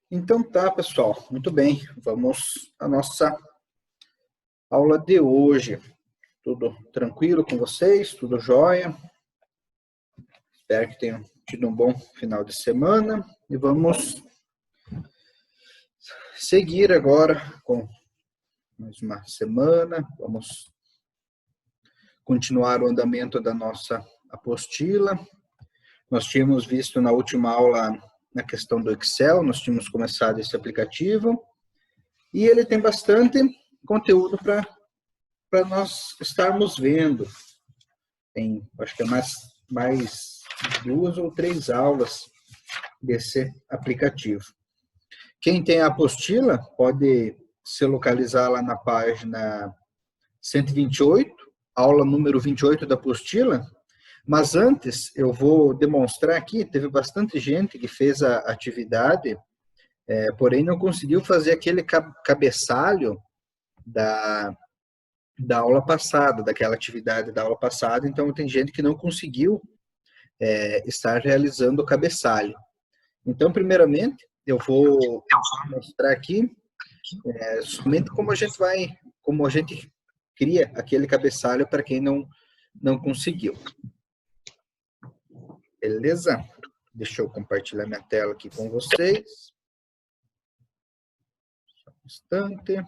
Então tá, pessoal, muito bem. Vamos à nossa aula de hoje. Tudo tranquilo com vocês? Tudo jóia? Espero que tenham tido um bom final de semana. E vamos seguir agora com mais uma semana. Vamos continuar o andamento da nossa apostila. Nós tínhamos visto na última aula na questão do Excel, nós tínhamos começado esse aplicativo. E ele tem bastante conteúdo para nós estarmos vendo. Tem, acho que é mais 2 ou 3 aulas desse aplicativo. Quem tem a apostila pode se localizar lá na página 128, aula número 28 da apostila. Mas antes, eu vou demonstrar aqui, teve bastante gente que fez a atividade, porém não conseguiu fazer aquele cabeçalho da aula passada, daquela atividade da aula passada, então tem gente que não conseguiu estar realizando o cabeçalho. Então, primeiramente, eu vou mostrar aqui somente como a gente cria aquele cabeçalho para quem não conseguiu. Beleza? Deixa eu compartilhar minha tela aqui com vocês. Só um instante.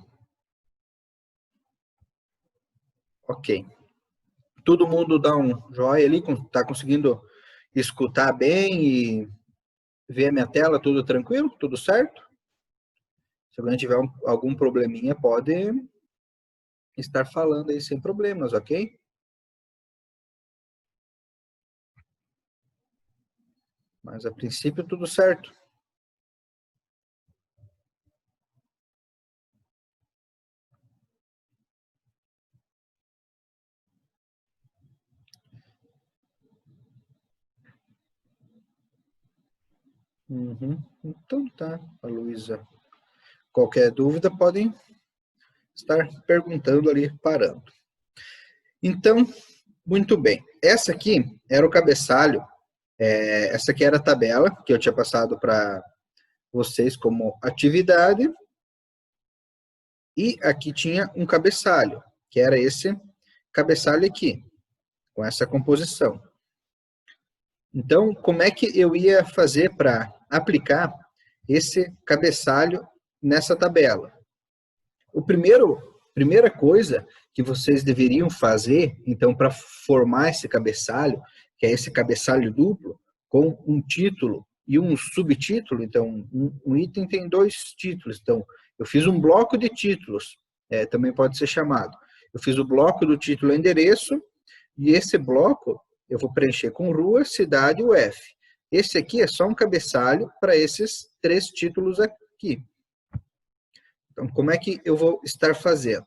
Ok. Todo mundo dá um joinha ali, está conseguindo escutar bem e ver a minha tela, tudo tranquilo? Tudo certo? Se alguém tiver algum probleminha, pode estar falando aí sem problemas, ok? Mas a princípio tudo certo. Uhum. Então tá, a Luísa. Qualquer dúvida, podem estar perguntando ali, parando. Então, muito bem. Essa aqui era o cabeçalho, essa aqui era a tabela que eu tinha passado para vocês como atividade. E aqui tinha um cabeçalho, que era esse cabeçalho aqui, com essa composição. Então, como é que eu ia fazer para aplicar esse cabeçalho nessa tabela? Primeira coisa que vocês deveriam fazer, então, para formar esse cabeçalho, que é esse cabeçalho duplo, com um título e um subtítulo. Então, um item tem 2 títulos. Então, eu fiz um bloco de títulos, também pode ser chamado. Eu fiz o bloco do título e endereço, e esse bloco eu vou preencher com rua, cidade e UF. Esse aqui é só um cabeçalho para esses 3 títulos aqui. Então, como é que eu vou estar fazendo?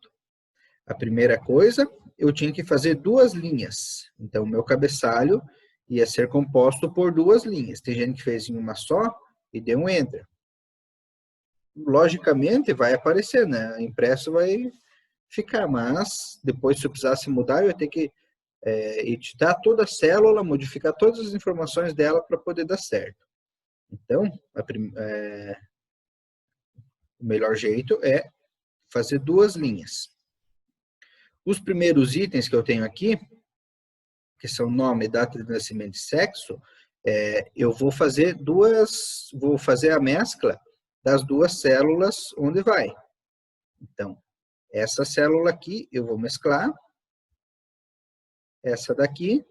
A primeira coisa, eu tinha que fazer 2 linhas. Então, o meu cabeçalho ia ser composto por 2 linhas. Tem gente que fez em uma só e deu um Enter. Logicamente, vai aparecer, né? A impresso vai ficar, mas depois, se eu precisasse mudar, eu ia ter que editar toda a célula, modificar todas as informações dela para poder dar certo. Então, o melhor jeito é fazer 2 linhas. Os primeiros itens que eu tenho aqui, que são nome, data de nascimento e sexo, eu vou fazer a mescla das 2 células onde vai. Então, essa célula aqui eu vou mesclar, essa daqui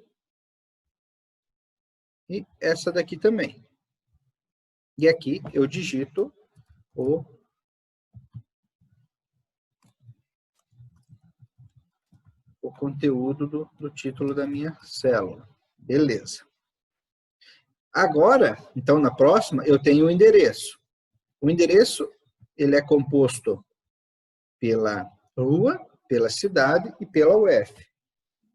e essa daqui também. E aqui eu digito o conteúdo do título da minha célula. Beleza. Agora, então, na próxima, eu tenho o endereço. O endereço, ele é composto pela rua, pela cidade e pela UF.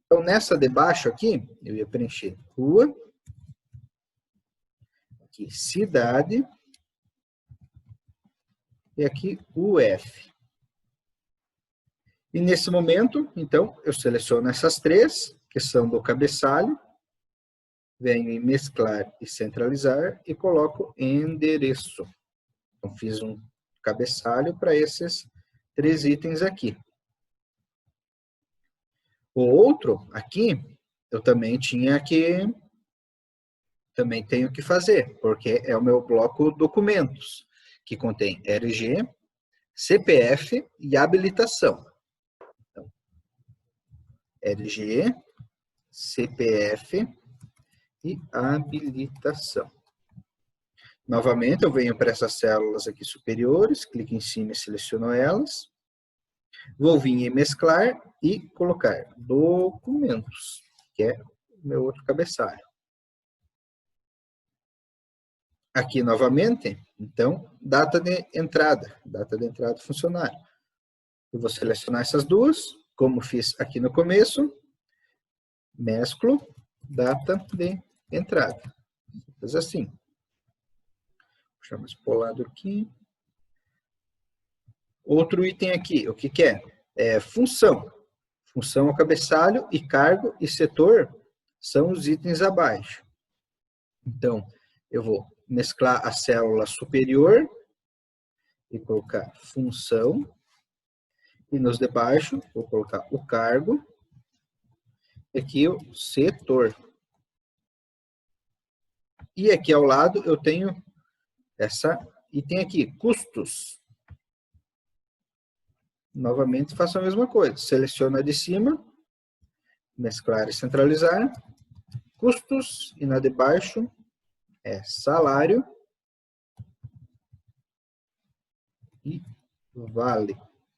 Então, nessa de baixo aqui, eu ia preencher rua, aqui cidade e aqui UF. E nesse momento, então, eu seleciono essas 3, que são do cabeçalho, venho em mesclar e centralizar e coloco endereço. Então, fiz um cabeçalho para esses 3 itens aqui. O outro aqui, eu também tenho que fazer, porque é o meu bloco documentos, que contém RG, CPF e habilitação. Então, RG, CPF e habilitação. Novamente, eu venho para essas células aqui superiores, clico em cima e seleciono elas. Vou vir em mesclar e colocar documentos, que é o meu outro cabeçalho. Aqui novamente, então, data de entrada do funcionário. Eu vou selecionar essas duas, como fiz aqui no começo, mesclo, data de entrada. Faz assim. Puxar mais para o lado aqui. Outro item aqui, o que que é? É função. Função é o cabeçalho e cargo e setor são os itens abaixo. Então, eu vou mesclar a célula superior e colocar função. E nos de baixo, vou colocar o cargo. E aqui o setor. E aqui ao lado eu tenho essa item aqui, custos. Novamente faço a mesma coisa. Seleciono a de cima, mesclar e centralizar. Custos e na de baixo é salário e vale.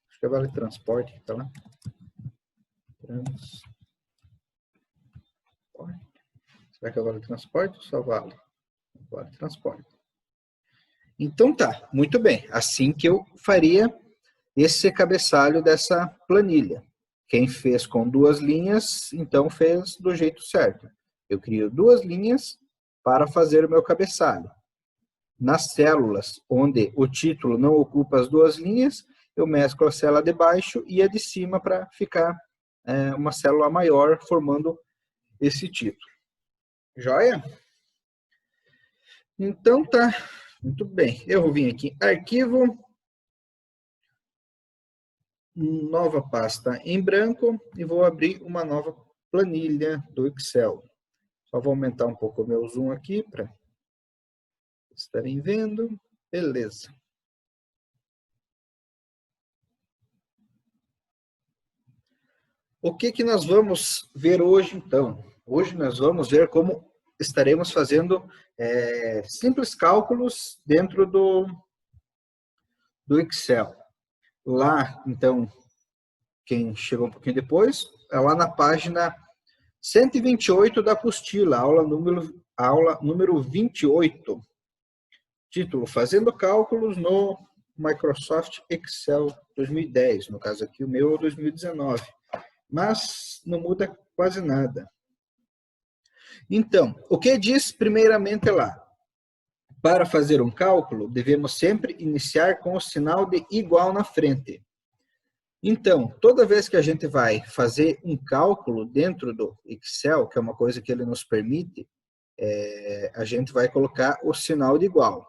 Acho que é vale transporte que está lá. Transporte. Será que é vale transporte ou só vale? Vale transporte. Então tá, muito bem. Assim que eu faria esse cabeçalho dessa planilha. Quem fez com 2 linhas, então fez do jeito certo. Eu crio 2 linhas para fazer o meu cabeçalho. Nas células onde o título não ocupa as 2 linhas, eu mesclo a célula de baixo e a de cima para ficar uma célula maior formando esse título. Joia? Então tá, muito bem. Eu vou vir aqui, arquivo, nova pasta em branco e vou abrir uma nova planilha do Excel. Só vou aumentar um pouco o meu zoom aqui para estarem vendo. Beleza. O que que nós vamos ver hoje, então? Hoje nós vamos ver como estaremos fazendo simples cálculos dentro do Excel. Lá, então, quem chegou um pouquinho depois, é lá na página 128 da apostila, aula número 28. Título, Fazendo Cálculos no Microsoft Excel 2010. No caso aqui, o meu é 2019. Mas não muda quase nada. Então, o que diz primeiramente lá? Para fazer um cálculo, devemos sempre iniciar com o sinal de igual na frente. Então, toda vez que a gente vai fazer um cálculo dentro do Excel, que é uma coisa que ele nos permite, a gente vai colocar o sinal de igual.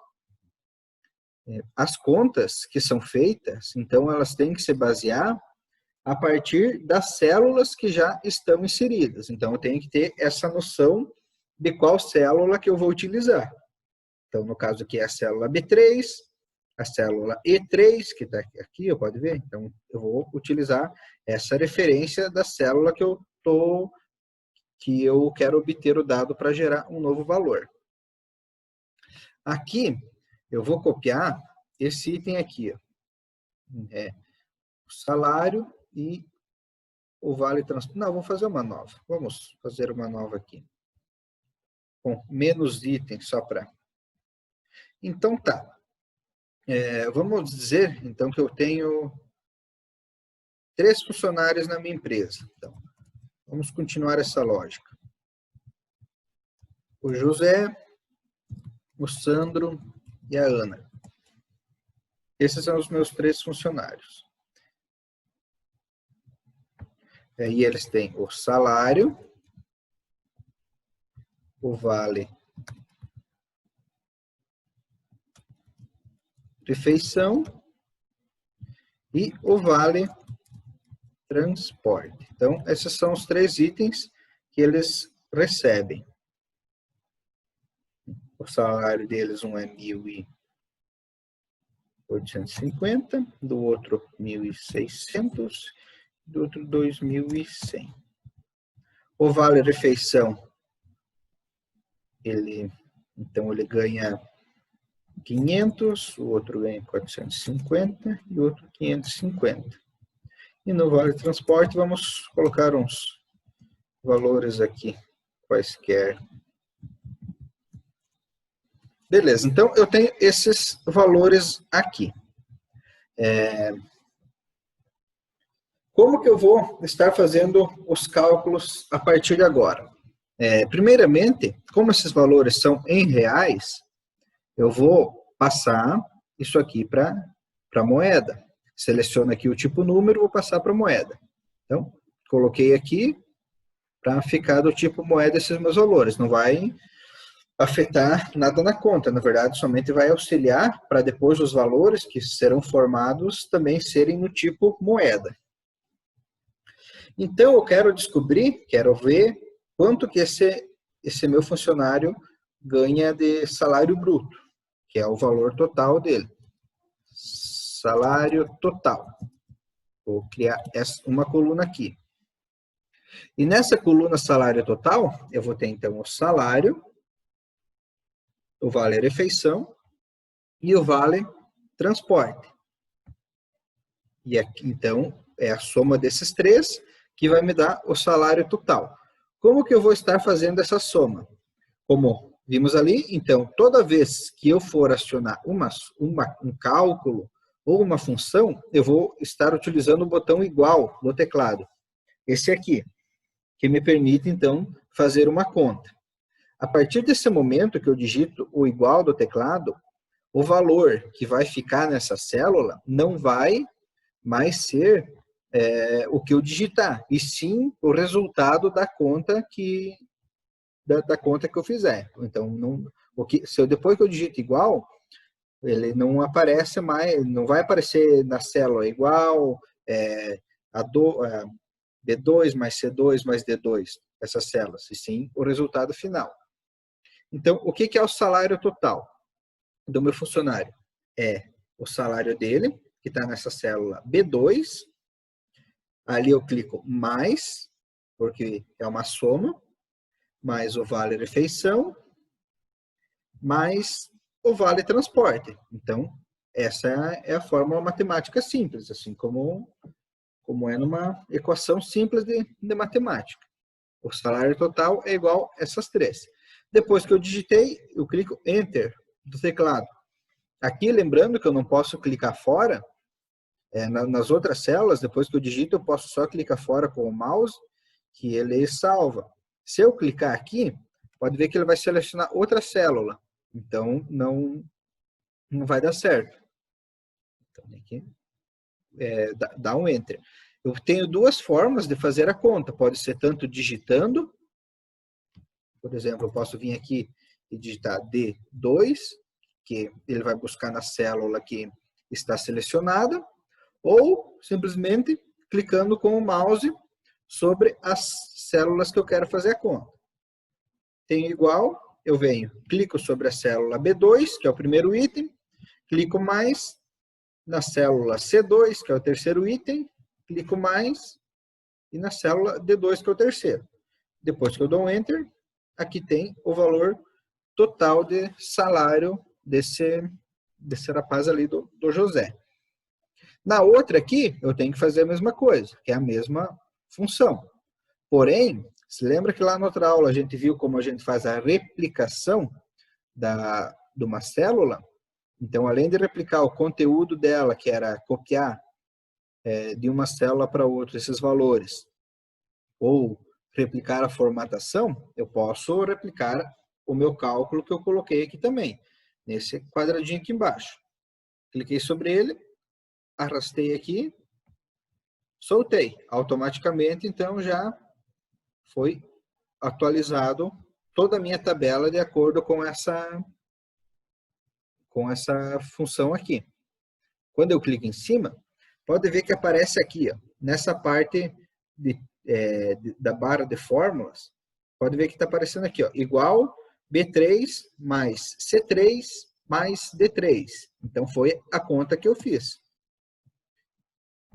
As contas que são feitas, então, elas têm que se basear a partir das células que já estão inseridas. Então, eu tenho que ter essa noção de qual célula que eu vou utilizar. Então, no caso aqui é a célula B3, a célula E3, que está aqui, pode ver. Então, eu vou utilizar essa referência da célula que eu quero obter o dado para gerar um novo valor. Aqui, eu vou copiar esse item aqui. O salário e o vale transporte. Não, vou fazer uma nova. Vamos fazer uma nova aqui. Com menos itens, só para... Então, tá. Vamos dizer, então, que eu tenho 3 funcionários na minha empresa. Então, vamos continuar essa lógica. O José, o Sandro e a Ana. Esses são os meus 3 funcionários. E eles têm o salário, o vale refeição e o vale transporte. Então, esses são os 3 itens que eles recebem. O salário deles, um é 1.850, do outro 1.600, do outro 2.100. O vale refeição, então ele ganha 500, o outro ganha 450 e o outro 550. E no vale transporte vamos colocar uns valores aqui, quaisquer. Beleza, então eu tenho esses valores aqui. Como que eu vou estar fazendo os cálculos a partir de agora? Primeiramente, como esses valores são em reais, eu vou passar isso aqui para a moeda. Seleciono aqui o tipo número, vou passar para a moeda. Então, coloquei aqui para ficar do tipo moeda esses meus valores. Não vai afetar nada na conta. Na verdade, somente vai auxiliar para depois os valores que serão formados também serem no tipo moeda. Então, eu quero descobrir, quero ver quanto que esse meu funcionário ganha de salário bruto, que é o valor total dele. Salário total. Vou criar uma coluna aqui. E nessa coluna salário total, eu vou ter então o salário, o vale refeição e o vale transporte. E aqui, então, é a soma desses 3 que vai me dar o salário total. Como que eu vou estar fazendo essa soma? Como vimos ali, então, toda vez que eu for acionar um cálculo ou uma função, eu vou estar utilizando o botão igual do teclado. Esse aqui, que me permite, então, fazer uma conta. A partir desse momento que eu digito o igual do teclado, o valor que vai ficar nessa célula não vai mais ser o que eu digitar, e sim o resultado da conta que eu fizer. Então, depois que eu digito igual, ele não aparece mais, não vai aparecer na célula igual, B2 mais C2 mais D2, essas células, e sim o resultado final. Então, o que é o salário total do meu funcionário? É o salário dele, que está nessa célula B2. Ali eu clico mais, porque é uma soma, mais o vale refeição, mais o vale transporte. Então, essa é a fórmula matemática simples, assim como é numa equação simples de matemática. O salário total é igual a essas 3. Depois que eu digitei, eu clico Enter do teclado. Aqui, lembrando que eu não posso clicar fora, nas outras células, depois que eu digito, eu posso só clicar fora com o mouse, que ele salva. Se eu clicar aqui, pode ver que ele vai selecionar outra célula. Então, não vai dar certo. Então, aqui, dá um Enter. Eu tenho 2 formas de fazer a conta. Pode ser tanto digitando, por exemplo, eu posso vir aqui e digitar D2, que ele vai buscar na célula que está selecionada, ou simplesmente clicando com o mouse sobre as células que eu quero fazer a conta. Tenho igual, eu venho, clico sobre a célula B2, que é o primeiro item, clico mais na célula C2, que é o terceiro item, clico mais, e na célula D2, que é o terceiro. Depois que eu dou um Enter, aqui tem o valor total de salário desse rapaz ali do José. Na outra aqui, eu tenho que fazer a mesma coisa, que é a mesma função. Porém, se lembra que lá na outra aula a gente viu como a gente faz a replicação de uma célula? Então, além de replicar o conteúdo dela, que era copiar de uma célula para outra esses valores, ou replicar a formatação, eu posso replicar o meu cálculo que eu coloquei aqui também, nesse quadradinho aqui embaixo. Cliquei sobre ele, arrastei aqui, soltei. Automaticamente, então, já foi atualizado toda a minha tabela de acordo com essa função aqui. quando eu clico em cima, pode ver que aparece aqui, ó, nessa parte da barra de fórmulas, pode ver que está aparecendo aqui, ó, igual B3 mais C3 mais D3. Então, foi a conta que eu fiz.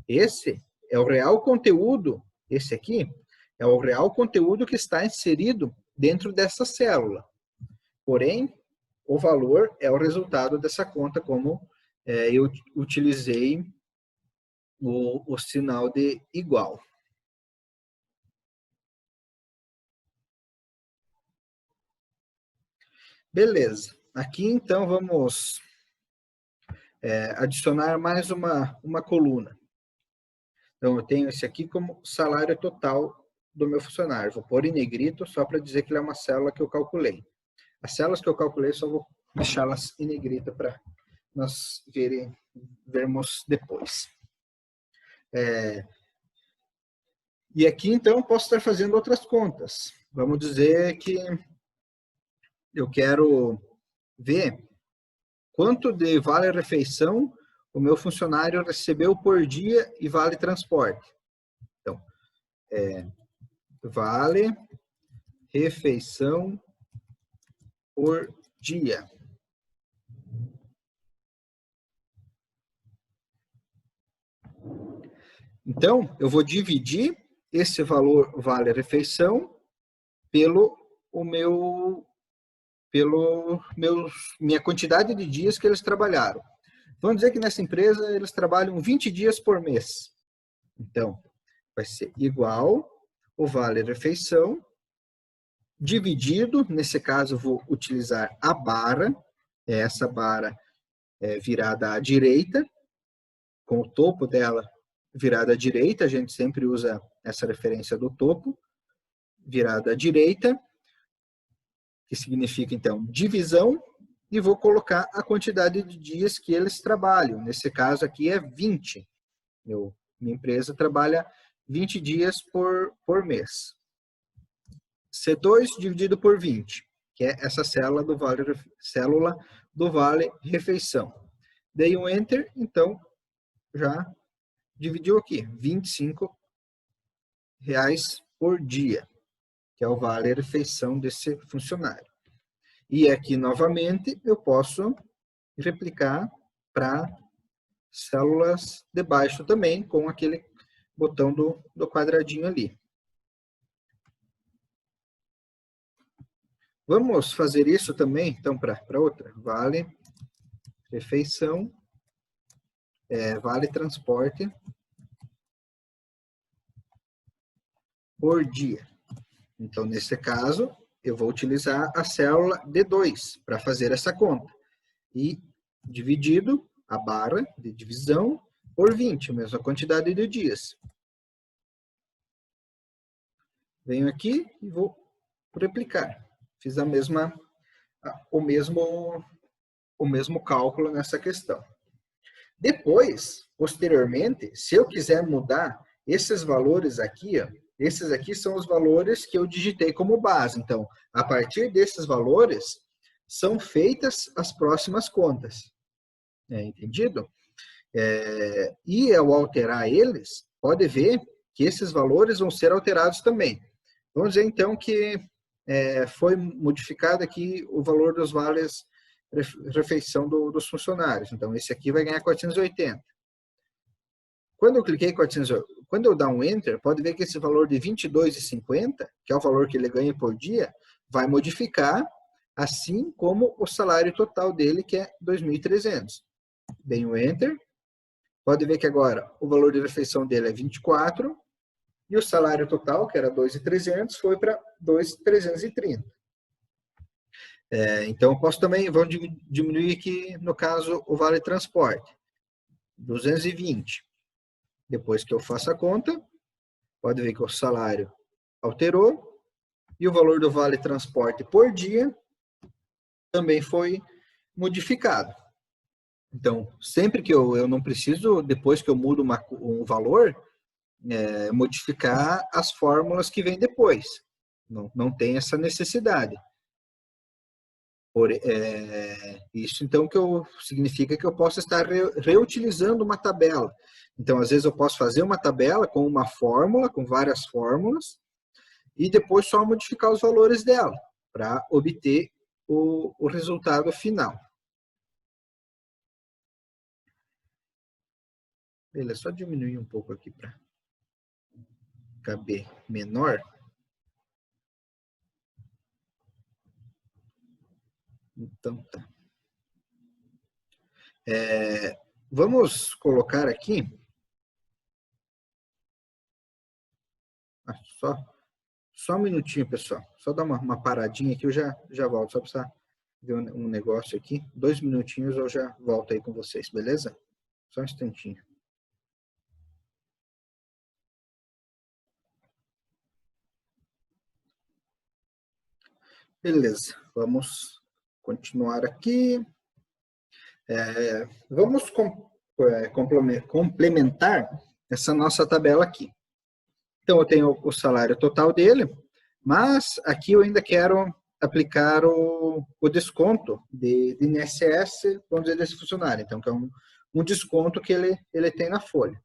Esse é o real conteúdo, esse aqui, é o real conteúdo que está inserido dentro dessa célula. Porém, o valor é o resultado dessa conta, como eu utilizei o sinal de igual. Beleza. Aqui, então, vamos adicionar mais uma coluna. Então, eu tenho esse aqui como salário total do meu funcionário. Vou pôr em negrito só para dizer que ele é uma célula que eu calculei. As células que eu calculei, só vou deixá-las em negrita para nós vermos depois. E aqui, então, eu posso estar fazendo outras contas. Vamos dizer que eu quero ver quanto de vale-refeição o meu funcionário recebeu por dia e vale-transporte. Então, vale-refeição por dia. Então, eu vou dividir esse valor vale-refeição minha quantidade de dias que eles trabalharam. Vamos dizer que nessa empresa eles trabalham 20 dias por mês. Então, vai ser igual o vale-refeição dividido, nesse caso vou utilizar a barra, essa barra virada à direita, com o topo dela virada à direita, a gente sempre usa essa referência do topo, virada à direita, que significa, então, divisão, e vou colocar a quantidade de dias que eles trabalham. Nesse caso aqui é 20. Minha empresa trabalha 20 dias por mês. C2 dividido por 20, que é essa célula do vale-refeição. Dei um Enter, então, já dividiu aqui, R$25 por dia, que é o vale-refeição desse funcionário. E aqui, novamente, eu posso replicar para células de baixo também, com aquele botão do quadradinho ali. Vamos fazer isso também, então, para outra. Vale-refeição, vale-transporte por dia. Então, nesse caso, eu vou utilizar a célula D2 para fazer essa conta. E dividido a barra de divisão por 20, a mesma quantidade de dias. Venho aqui e vou replicar. Fiz o mesmo cálculo nessa questão. Depois, posteriormente, se eu quiser mudar esses valores aqui, ó, esses aqui são os valores que eu digitei como base. Então, a partir desses valores, são feitas as próximas contas. Entendido? E ao alterar eles, pode ver que esses valores vão ser alterados também. Vamos dizer, então, que foi modificado aqui o valor dos vales refeição dos funcionários. Então, esse aqui vai ganhar 480. Quando eu cliquei em 480, quando eu dar um Enter, pode ver que esse valor de 22,50, que é o valor que ele ganha por dia, vai modificar, assim como o salário total dele, que é 2.300. Dei um Enter, pode ver que agora o valor de refeição dele é 24, e o salário total, que era 2.300, foi para 2.330. Então, eu posso também, vamos diminuir aqui, no caso, o vale transporte. 220. Depois que eu faço a conta, pode ver que o salário alterou e o valor do vale transporte por dia também foi modificado. Então, sempre que eu não preciso, depois que eu mudo um valor, modificar as fórmulas que vêm depois. Não tem essa necessidade. Isso, então, significa que eu posso estar reutilizando uma tabela. Então, às vezes, eu posso fazer uma tabela com uma fórmula, com várias fórmulas, e depois só modificar os valores dela, para obter o resultado final. Beleza, só diminuir um pouco aqui para caber menor. Então, tá. Vamos colocar aqui. Só um minutinho, pessoal. Só dar uma paradinha aqui, eu já volto. Só precisar ver um negócio aqui. 2 minutinhos eu já volto aí com vocês, beleza? Só um instantinho. Beleza, vamos continuar aqui. Vamos complementar essa nossa tabela aqui. Então, eu tenho o salário total dele, mas aqui eu ainda quero aplicar o desconto de INSS, vamos dizer, desse funcionário. Então, que é um desconto que ele tem na folha.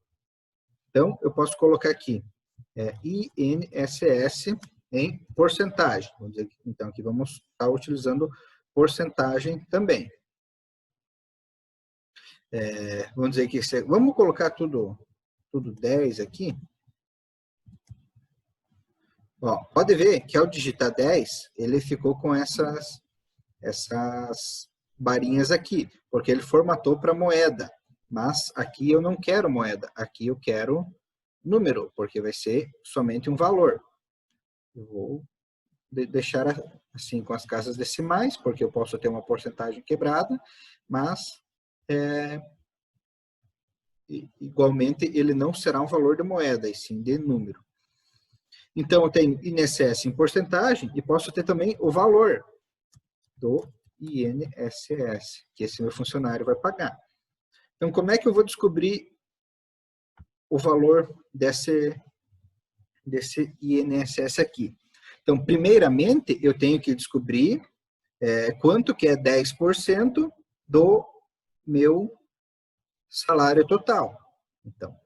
Então, eu posso colocar aqui INSS em porcentagem. Vamos dizer, então, aqui vamos estar utilizando porcentagem também. Vamos dizer que vamos colocar tudo 10 aqui. Ó, pode ver que ao digitar 10, ele ficou com essas barinhas aqui, porque ele formatou para moeda. Mas aqui eu não quero moeda, aqui eu quero número, porque vai ser somente um valor. Eu vou deixar assim com as casas decimais, porque eu posso ter uma porcentagem quebrada, mas igualmente ele não será um valor de moeda, e sim de número. Então, eu tenho INSS em porcentagem e posso ter também o valor do INSS, que esse meu funcionário vai pagar. Então, como é que eu vou descobrir o valor desse INSS aqui? Então, primeiramente, eu tenho que descobrir quanto que é 10% do meu salário total. Então,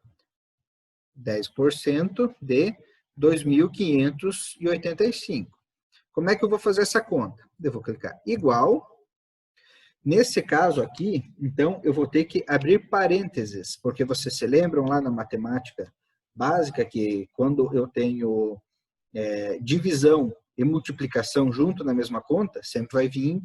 10% de 2.585. Como é que eu vou fazer essa conta? Eu vou clicar igual. Nesse caso aqui, então, eu vou ter que abrir parênteses, porque vocês se lembram lá na matemática básica que quando eu tenho divisão e multiplicação junto na mesma conta, sempre vai vir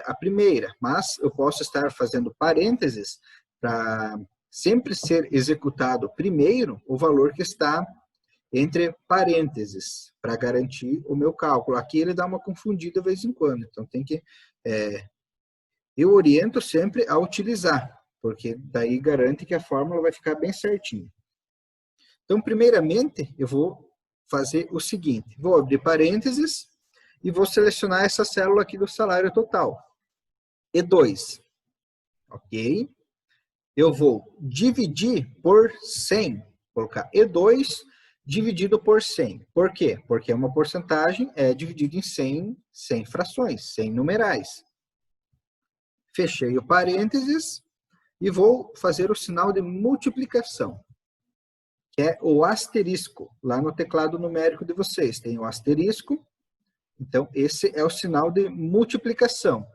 a primeira, mas eu posso estar fazendo parênteses para sempre ser executado primeiro o valor que está entre parênteses, para garantir o meu cálculo. Aqui ele dá uma confundida de vez em quando, então tem que... eu oriento sempre a utilizar, porque daí garante que a fórmula vai ficar bem certinha. Então, primeiramente, eu vou fazer o seguinte, vou abrir parênteses e vou selecionar essa célula aqui do salário total, E2, ok? Eu vou dividir por 100, colocar E2 dividido por 100. Por quê? Porque uma porcentagem é dividida em 100 frações, 100 numerais. Fechei o parênteses e vou fazer o sinal de multiplicação, que é o asterisco. Lá no teclado numérico de vocês tem o asterisco. Então, esse é o sinal de multiplicação.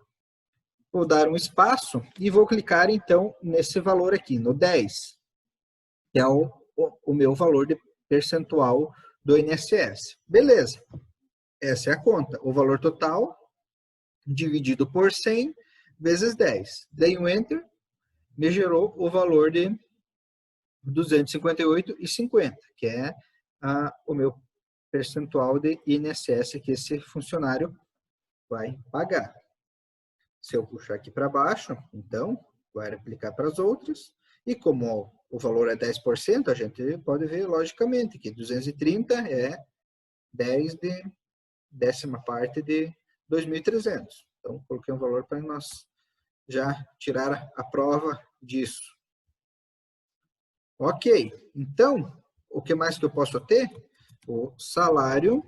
Vou dar um espaço e vou clicar, então, nesse valor aqui, no 10, que é o meu valor de percentual do INSS. Beleza. Essa é a conta. O valor total dividido por 100 vezes 10. Dei um Enter, me gerou o valor de 258,50, que é o meu percentual de INSS que esse funcionário vai pagar. Se eu puxar aqui para baixo, então, vai aplicar para as outras. E como o valor é 10%, a gente pode ver logicamente que 230 é 10 de décima parte de 2.300. Então, coloquei um valor para nós já tirar a prova disso. Ok, então, o que mais que eu posso ter? O salário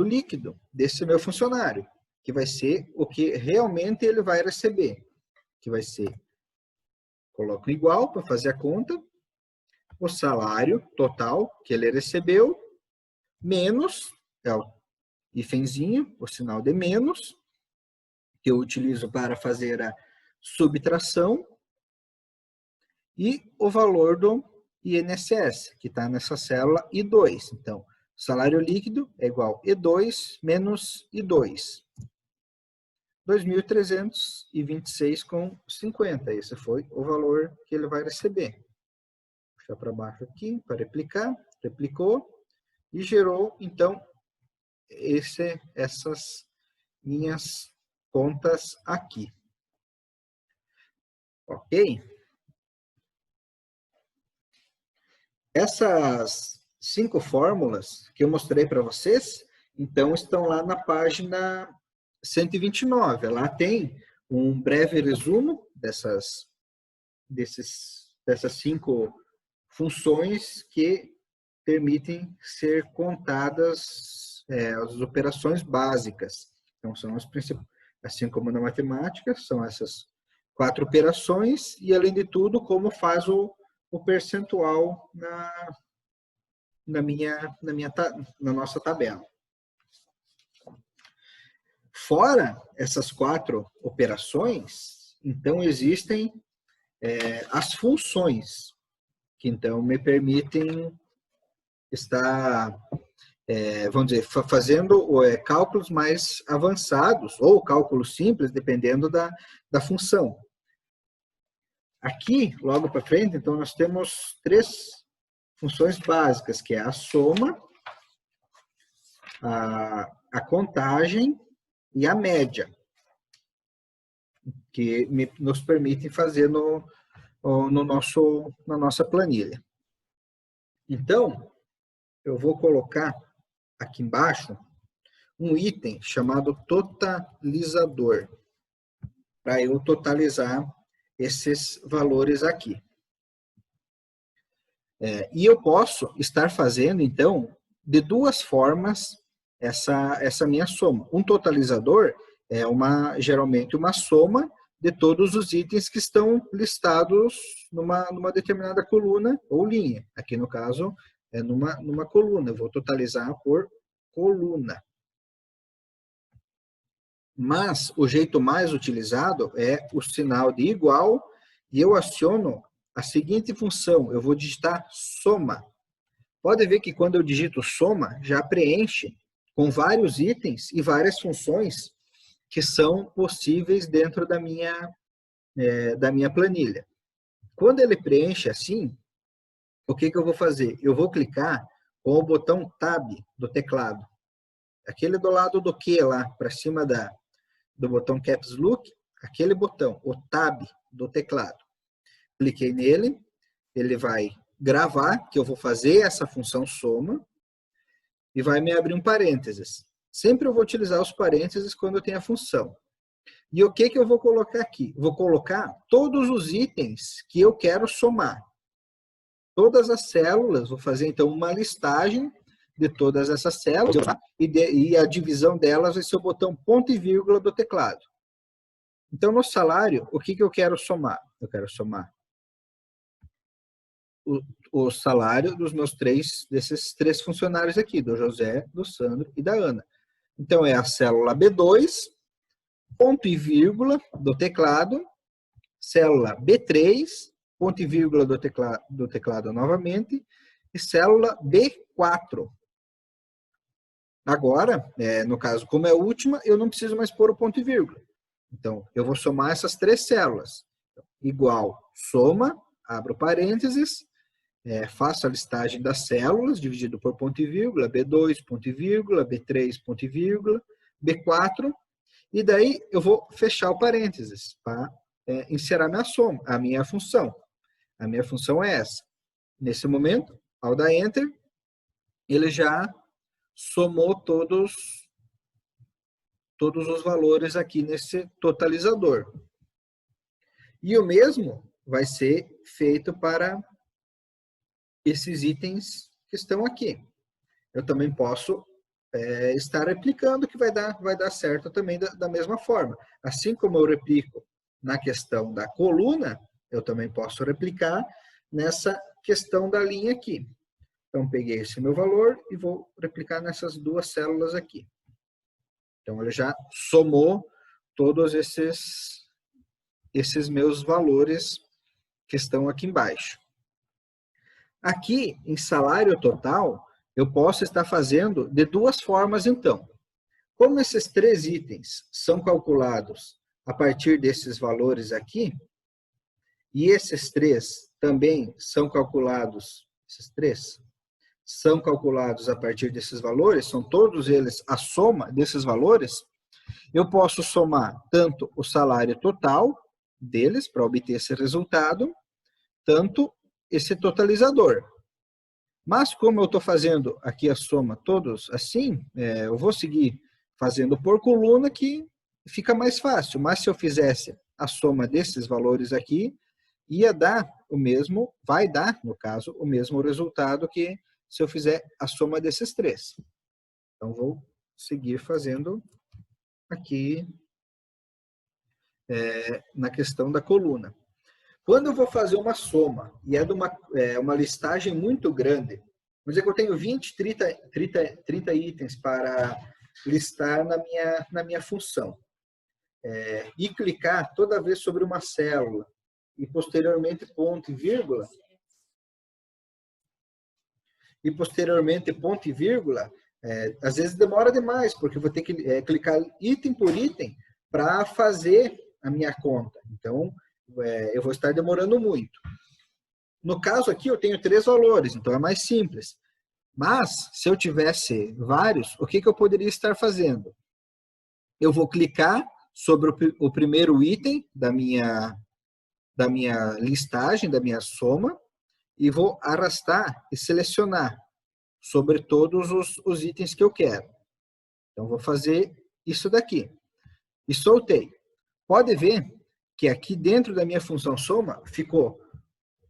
líquido desse meu funcionário. que vai ser o que realmente ele vai receber, que vai ser, coloco igual para fazer a conta, o salário total que ele recebeu, menos, é o hífenzinho, o sinal de menos, que eu utilizo para fazer a subtração, e o valor do INSS, que está nessa célula I2. Então, salário líquido é igual a E2 menos I2. 2.326,50. Esse foi o valor que ele vai receber. Vou puxar para baixo aqui para replicar. Replicou e gerou, então, essas minhas contas aqui. Ok? Essas 5 fórmulas que eu mostrei para vocês, então, estão lá na página 129. Lá tem um breve resumo dessas 5 funções que permitem ser contadas as operações básicas. Então, são as principais, assim como na matemática, são essas 4 operações e, além de tudo, como faz o percentual na nossa tabela. Fora essas 4 operações, então existem as funções, que então me permitem estar, vamos dizer, fazendo cálculos mais avançados, ou cálculos simples, dependendo da função. Aqui, logo para frente, então, nós temos 3 funções básicas, que é a soma, a contagem e a média, que nos permitem fazer na nossa planilha. Então, eu vou colocar aqui embaixo um item chamado totalizador, para eu totalizar esses valores aqui. E eu posso estar fazendo, então, de 2 formas essa minha soma. Um totalizador é geralmente uma soma de todos os itens que estão listados numa determinada coluna ou linha. Aqui, no caso, é numa coluna. Eu vou totalizar por coluna. Mas o jeito mais utilizado é o sinal de igual, e eu aciono a seguinte função. Eu vou digitar soma. Pode ver que quando eu digito soma, já preenche com vários itens e várias funções que são possíveis dentro da minha planilha. Quando ele preenche assim, o que eu vou fazer? Eu vou clicar com o botão Tab do teclado. Aquele do lado do que lá, para cima do botão Caps Lock, aquele botão, o Tab do teclado. Cliquei nele, ele vai gravar que eu vou fazer essa função soma e vai me abrir um parênteses. Sempre eu vou utilizar os parênteses quando eu tenho a função. E o que eu vou colocar aqui? Vou colocar todos os itens que eu quero somar. Todas as células, vou fazer então uma listagem de todas essas células e a divisão delas vai ser o botão ponto e vírgula do teclado. Então, no salário, o que eu quero somar? Eu quero somar o salário desses 3 funcionários aqui, do José, do Sandro e da Ana. Então, é a célula B2, ponto e vírgula do teclado, célula B3, ponto e vírgula do teclado novamente, e célula B4. Agora, no caso, como é a última, eu não preciso mais pôr o ponto e vírgula. Então, eu vou somar essas 3 células. Igual, soma, abro parênteses, faço a listagem das células, dividido por ponto e vírgula, B2, ponto e vírgula, B3, ponto e vírgula, B4, e daí eu vou fechar o parênteses para inserir a minha função. A minha função é essa. Nesse momento, ao dar Enter, ele já somou todos os valores aqui nesse totalizador. E o mesmo vai ser feito para esses itens que estão aqui. Eu também posso estar replicando, que vai dar certo também da mesma forma. Assim como eu replico na questão da coluna, eu também posso replicar nessa questão da linha aqui. Então, peguei esse meu valor e vou replicar nessas duas células aqui. Então, ele já somou todos esses meus valores que estão aqui embaixo. Aqui, em salário total, eu posso estar fazendo de duas formas, então. Como esses 3 itens são calculados a partir desses valores aqui, e esses 3 também são calculados, esses 3 são calculados a partir desses valores, são todos eles a soma desses valores, eu posso somar tanto o salário total deles, para obter esse resultado, tanto esse totalizador. Mas como eu estou fazendo aqui a soma todos assim, eu vou seguir fazendo por coluna, que fica mais fácil. Mas se eu fizesse a soma desses valores aqui, ia dar o mesmo, vai dar, no caso, o mesmo resultado que se eu fizer a soma desses 3. Então, vou seguir fazendo aqui na questão da coluna. Quando eu vou fazer uma soma, e é de uma listagem muito grande, vamos dizer que eu tenho 20, 30 itens para listar na minha função, e clicar toda vez sobre uma célula, e posteriormente ponto e vírgula, às vezes demora demais, porque eu vou ter que clicar item por item para fazer a minha conta. Então, eu vou estar demorando muito. No caso aqui, eu tenho 3 valores, então é mais simples. Mas, se eu tivesse vários, o que eu poderia estar fazendo? Eu vou clicar sobre o primeiro item da minha listagem, da minha soma, e vou arrastar e selecionar sobre todos os itens que eu quero. Então, vou fazer isso daqui. E soltei. Pode ver que aqui dentro da minha função soma ficou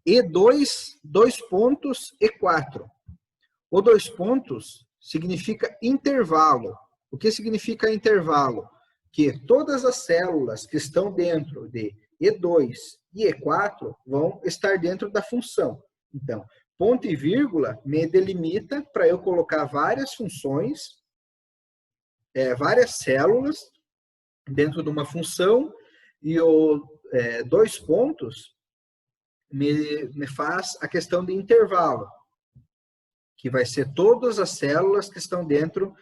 E2, 2 pontos, E4. O 2 pontos significa intervalo. O que significa intervalo? Que todas as células que estão dentro de E2 e E4 vão estar dentro da função. Então, ponto e vírgula me delimita para eu colocar várias funções, várias células dentro de uma função, e o 2 pontos me faz a questão de intervalo, que vai ser todas as células que estão dentro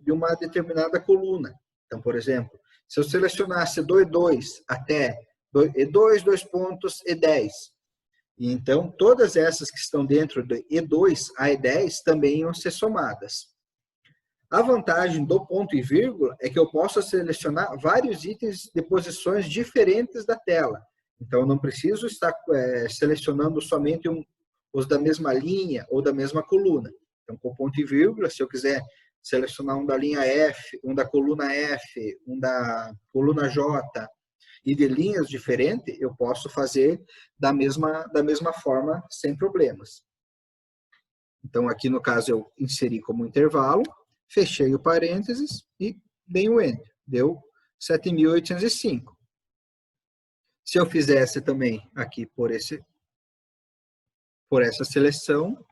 de uma determinada coluna. Então, por exemplo, se eu selecionasse do E2 até E2, 2 pontos, E10, então todas essas que estão dentro do E2 a E10 também iam ser somadas. A vantagem do ponto e vírgula é que eu posso selecionar vários itens de posições diferentes da tela. Então, eu não preciso estar selecionando somente os da mesma linha ou da mesma coluna. Então, com ponto e vírgula, se eu quiser selecionar um da linha F, um da coluna F, um da coluna J, e de linhas diferentes, eu posso fazer da mesma forma, sem problemas. Então, aqui no caso, eu inseri como intervalo, fechei o parênteses e dei o Enter. Deu 7.805. Se eu fizesse também aqui por essa seleção,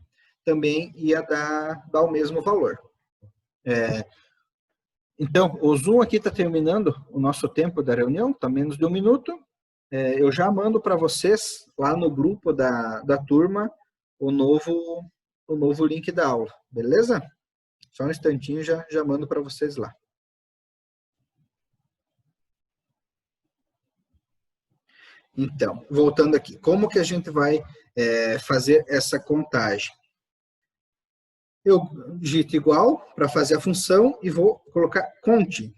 também ia dar o mesmo valor. Então, o Zoom aqui está terminando o nosso tempo da reunião, está menos de 1 minuto. Eu já mando para vocês, lá no grupo da turma, o novo link da aula, beleza? Só um instantinho, já mando para vocês lá. Então, voltando aqui, como que a gente vai fazer essa contagem? Eu digito igual para fazer a função e vou colocar conte.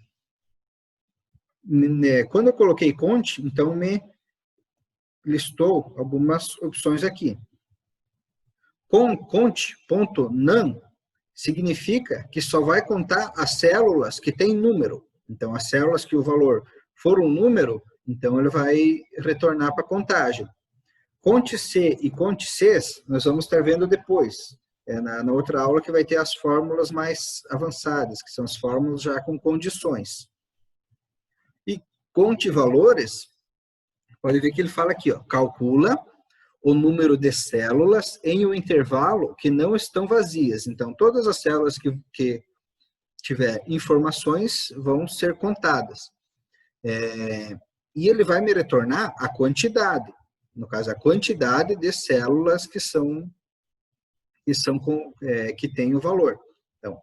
Quando eu coloquei conte, então me listou algumas opções aqui. Com conte.num significa que só vai contar as células que têm número. Então, as células que o valor for um número, então ele vai retornar para a contagem. Conte C e conte Cs, nós vamos estar vendo depois. na outra aula que vai ter as fórmulas mais avançadas, que são as fórmulas já com condições. E conte valores, pode ver que ele fala aqui, ó, calcula o número de células em um intervalo que não estão vazias. Então, todas as células que tiver informações vão ser contadas. E ele vai me retornar a quantidade. No caso, a quantidade de células que têm o valor. Então,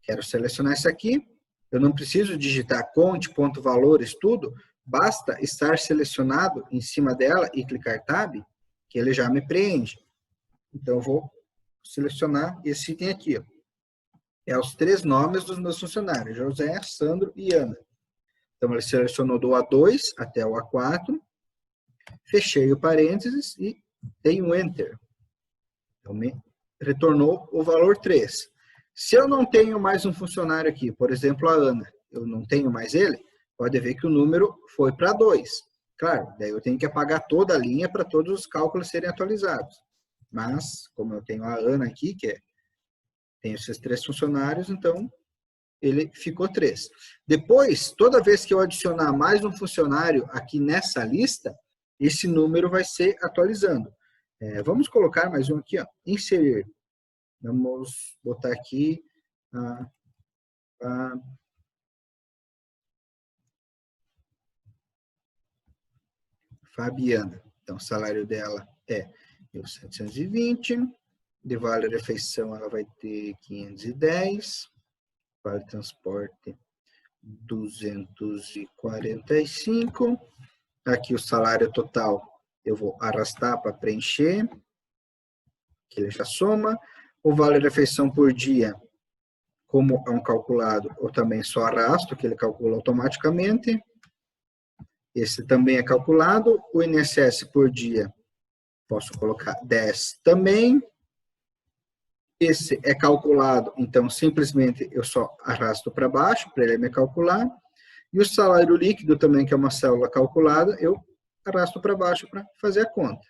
quero selecionar isso aqui. Eu não preciso digitar conte.valores, tudo. Basta estar selecionado em cima dela e clicar Tab, que ele já me preenche. Então, eu vou selecionar esse item aqui. Ó. É os 3 nomes dos meus funcionários, José, Sandro e Ana. Então, ele selecionou do A2 até o A4. Fechei o parênteses e dei um Enter. Então, me retornou o valor 3. Se eu não tenho mais um funcionário aqui, por exemplo, a Ana, eu não tenho mais ele, pode ver que o número foi para 2. Claro, daí eu tenho que apagar toda a linha para todos os cálculos serem atualizados. Mas, como eu tenho a Ana aqui, tem esses 3 funcionários, então ele ficou 3. Depois, toda vez que eu adicionar mais um funcionário aqui nessa lista, esse número vai ser atualizando. Vamos colocar mais um aqui, ó, inserir. Vamos botar aqui a Fabiana. Então, o salário dela é 1.720. De vale-refeição, ela vai ter 510. Vale-transporte, 245. Aqui o salário total, eu vou arrastar para preencher, que ele já soma. O vale-refeição por dia, como é um calculado, eu também só arrasto, que ele calcula automaticamente. Esse também é calculado. O INSS por dia, posso colocar 10 também. Esse é calculado, então simplesmente eu só arrasto para baixo, para ele me calcular. E o salário líquido também, que é uma célula calculada, eu arrasto para baixo para fazer a conta.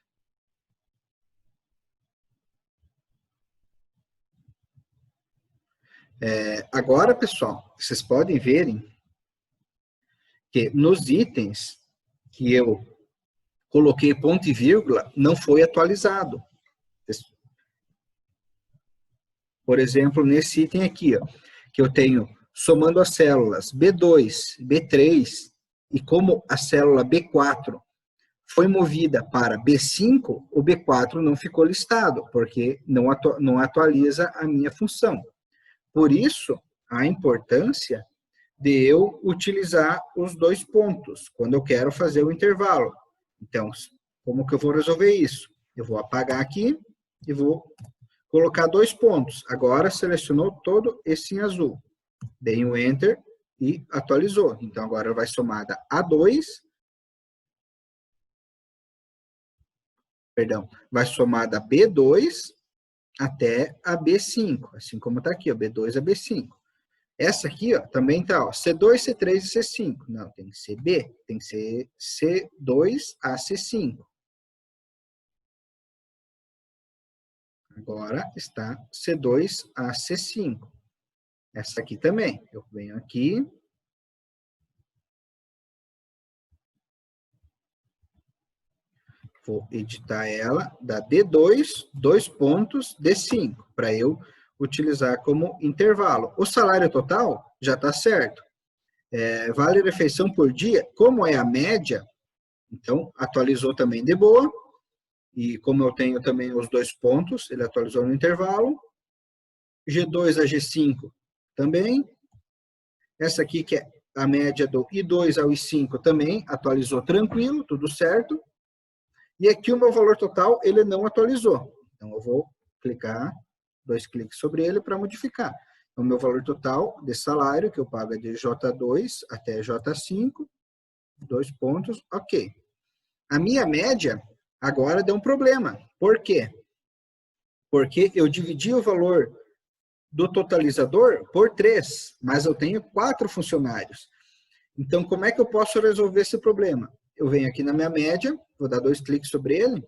Agora, pessoal, vocês podem verem que nos itens que eu coloquei ponto e vírgula, não foi atualizado. Por exemplo, nesse item aqui, ó, que eu tenho somando as células B2, B3, e como a célula B4 foi movida para B5, o B4 não ficou listado, porque não atualiza a minha função. Por isso, a importância de eu utilizar os 2 pontos, quando eu quero fazer o intervalo. Então, como que eu vou resolver isso? Eu vou apagar aqui e vou colocar 2 pontos. Agora, selecionou todo esse em azul. Dei um Enter e atualizou. Então, agora vai somar da A2, vai somar da B2 até a B5, assim como está aqui, ó, B2 a B5. Essa aqui, ó, também está, ó, C2, C3 e C5. Não, tem que ser B, tem que ser C2 a C5. Agora está C2 a C5. Essa aqui também. Eu venho aqui. Vou editar ela, da D2, 2 pontos, D5, para eu utilizar como intervalo. O salário total já está certo. Vale-refeição por dia, como é a média, então atualizou também de boa. E como eu tenho também os 2 pontos, ele atualizou no intervalo. G2 a G5 também. Essa aqui, que é a média do I2 ao I5, também atualizou tranquilo, tudo certo. E aqui o meu valor total, ele não atualizou. Então, eu vou clicar, 2 cliques sobre ele para modificar. Então, o meu valor total de salário, que eu pago é de J2 até J5, 2 pontos, ok. A minha média agora deu um problema. Por quê? Porque eu dividi o valor do totalizador por 3, mas eu tenho 4 funcionários. Então, como é que eu posso resolver esse problema? Eu venho aqui na minha média, vou dar 2 cliques sobre ele,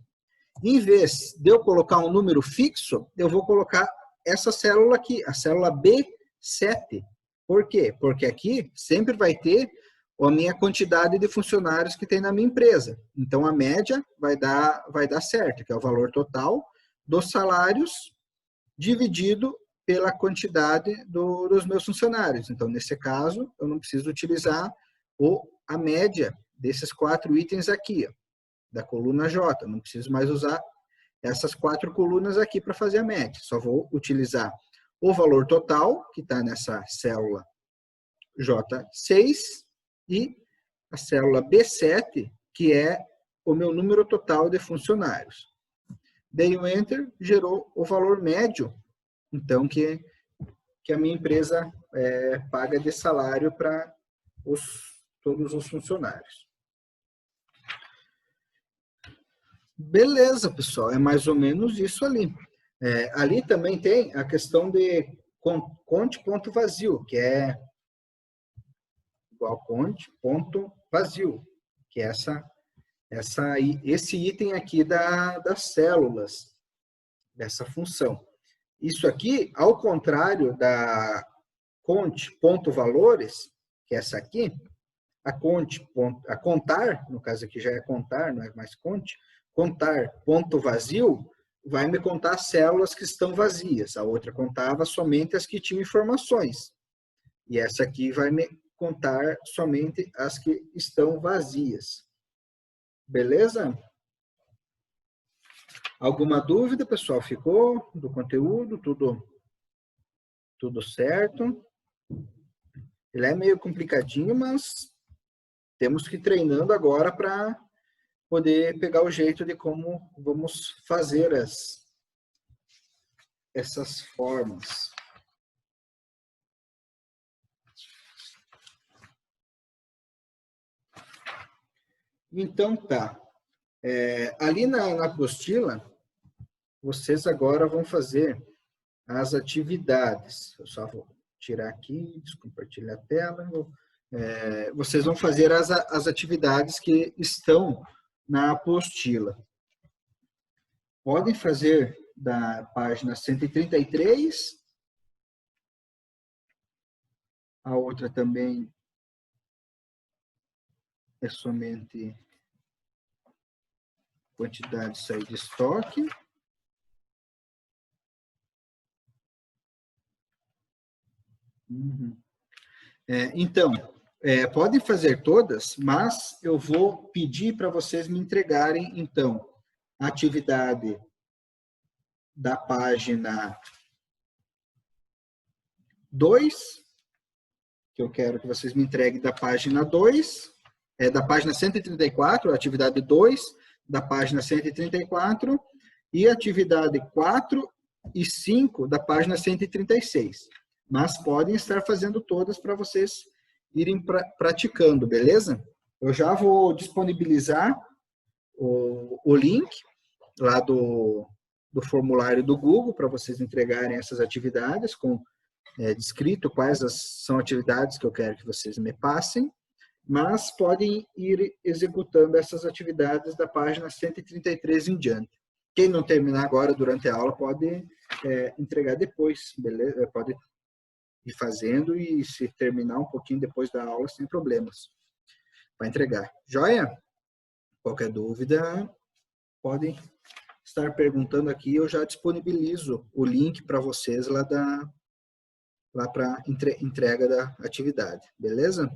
Em vez de eu colocar um número fixo, eu vou colocar essa célula aqui, a célula B7. Por quê? Porque aqui sempre vai ter a minha quantidade de funcionários que tem na minha empresa. Então, a média vai dar certo, que é o valor total dos salários dividido pela quantidade dos meus funcionários. Então, nesse caso, eu não preciso utilizar a média desses 4 itens aqui, ó, da coluna J. Eu não preciso mais usar essas 4 colunas aqui para fazer a média. Só vou utilizar o valor total, que está nessa célula J6, e a célula B7, que é o meu número total de funcionários. Dei um Enter, gerou o valor médio, então, que a minha empresa paga de salário para todos os funcionários. Beleza, pessoal, é mais ou menos isso ali. Ali também tem a questão de conte ponto vazio, que é igual conte ponto vazio, que é esse item aqui das células, dessa função. Isso aqui, ao contrário da conte ponto valores, que é essa aqui, a contar, no caso aqui já é contar, não é mais contar ponto vazio, vai me contar as células que estão vazias. A outra contava somente as que tinham informações. E essa aqui vai me contar somente as que estão vazias. Beleza? Alguma dúvida, pessoal? Ficou do conteúdo? Tudo certo? Ele é meio complicadinho, mas temos que ir treinando agora para poder pegar o jeito de como vamos fazer essas formas. Então, tá. Ali na apostila, vocês agora vão fazer as atividades. Eu só vou tirar aqui, descompartilhar a tela. Vocês vão fazer as atividades que estão na apostila. Podem fazer da página 133. A outra também é somente quantidade sair de estoque. Então, podem fazer todas, mas eu vou pedir para vocês me entregarem, então, a atividade da página 2, que eu quero que vocês me entreguem da página 2, da página 134, a atividade 2, da página 134, e a atividade 4 e 5 da página 136. Mas podem estar fazendo todas para vocês irem praticando, beleza? Eu já vou disponibilizar o link lá do formulário do Google para vocês entregarem essas atividades com descrito quais são atividades que eu quero que vocês me passem, mas podem ir executando essas atividades da página 133 em diante. Quem não terminar agora durante a aula pode entregar depois, beleza? Pode ir fazendo e se terminar um pouquinho depois da aula sem problemas para entregar. Joia? Qualquer dúvida, podem estar perguntando aqui, eu já disponibilizo o link para vocês lá para entrega da atividade, beleza?